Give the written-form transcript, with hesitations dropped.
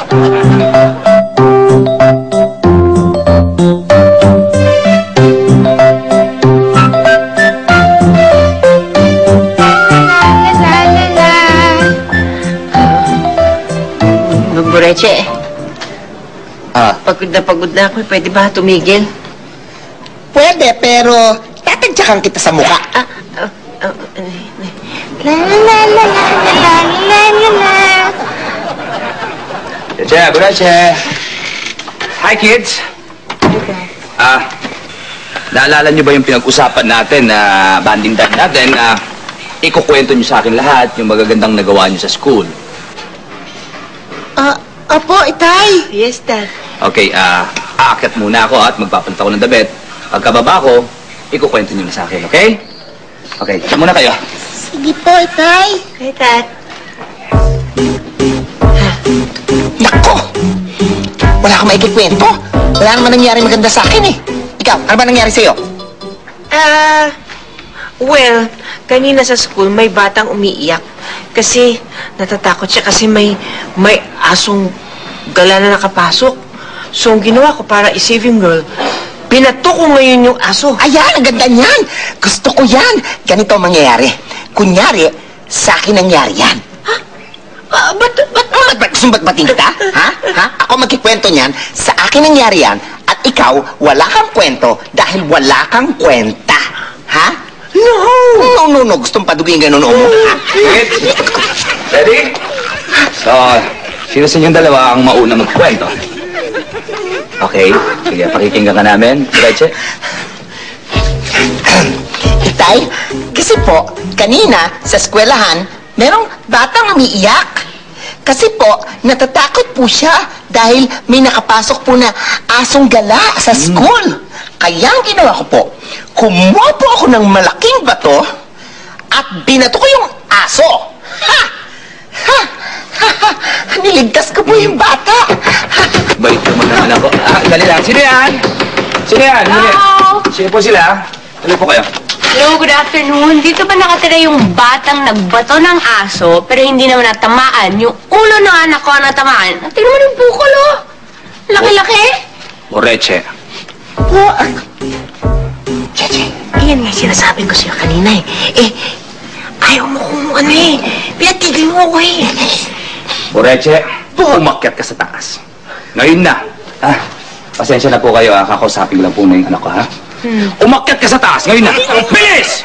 Boreche, pagod na ako. Pwede ba tumigil? Pwede, pero tatagyakan kita sa mukha. La la la la la la la la. Boreche. Hi, kids. Naalala niyo ba yung pinag-usapan natin na banding time natin na ikukwento niyo sa akin lahat yung magagandang nagawa niyo sa school? Opo, Itay. Yes, Dad. Okay, aakyat muna ako at magpapalit ako ng damit. Pagkababa ko, ikukwento niyo na sa akin, okay? Okay, muna kayo. Sige po, Itay. Okay, Dad. Nako! Wala kang maikikwento. Wala naman nangyari maganda sa akin eh. Ikaw, ano ba nangyari sa'yo? Well, kanina sa school may batang umiiyak. Kasi natatakot siya kasi may asong gala na nakapasok. So, ang ginawa ko para i-save yung girl, binato ko ngayon yung aso. Ayan, ang ganda niyan. Gusto ko yan. Ganito ang mangyayari. Kunyari, sa akin nangyari yan. Ha? Ba't gusto ba't-bating kita? Ha? Ako magkikwento niyan. Sa akin nangyari yan. At ikaw, wala kang kwento dahil wala kang kwenta. Ha? No. Gustong paduguin ganun mo. Ha? Ready? So, sino sa inyong dalawa ang mauna magkwento? Okay, sige, pakikinggan ka namin. Boreche? Itay, kasi po, kanina sa eskwelahan, merong batang umiiyak. Kasi po, natatakot po siya dahil may nakapasok po na asong gala sa school. Kaya ang ginawa ko po, kumuha po ako ng malaking bato at binato ko yung aso. Niligtas ko po yung bata. Bait naman naman ako. Dali lang. Sino yan? Hello! Sino po sila? Dali po kayo. Hello, good afternoon. Dito ba nakatira yung batang nagbato ng aso pero hindi naman natamaan? Yung ulo ng anak ko natamaan. Tingnan mo yung bukol, oh. Laki-laki. Boreche. Cheche, yan nga sinasabi ko sa'yo kanina eh. Ayaw mo kung ano eh. Pinatigil mo ako eh. Boreche, umakyat ka sa taas. Ngayon na. Pasensya na po kayo, kakausapin lang po na yung anak ko, ha? Umakyat ka sa taas, ngayon na. Bilis!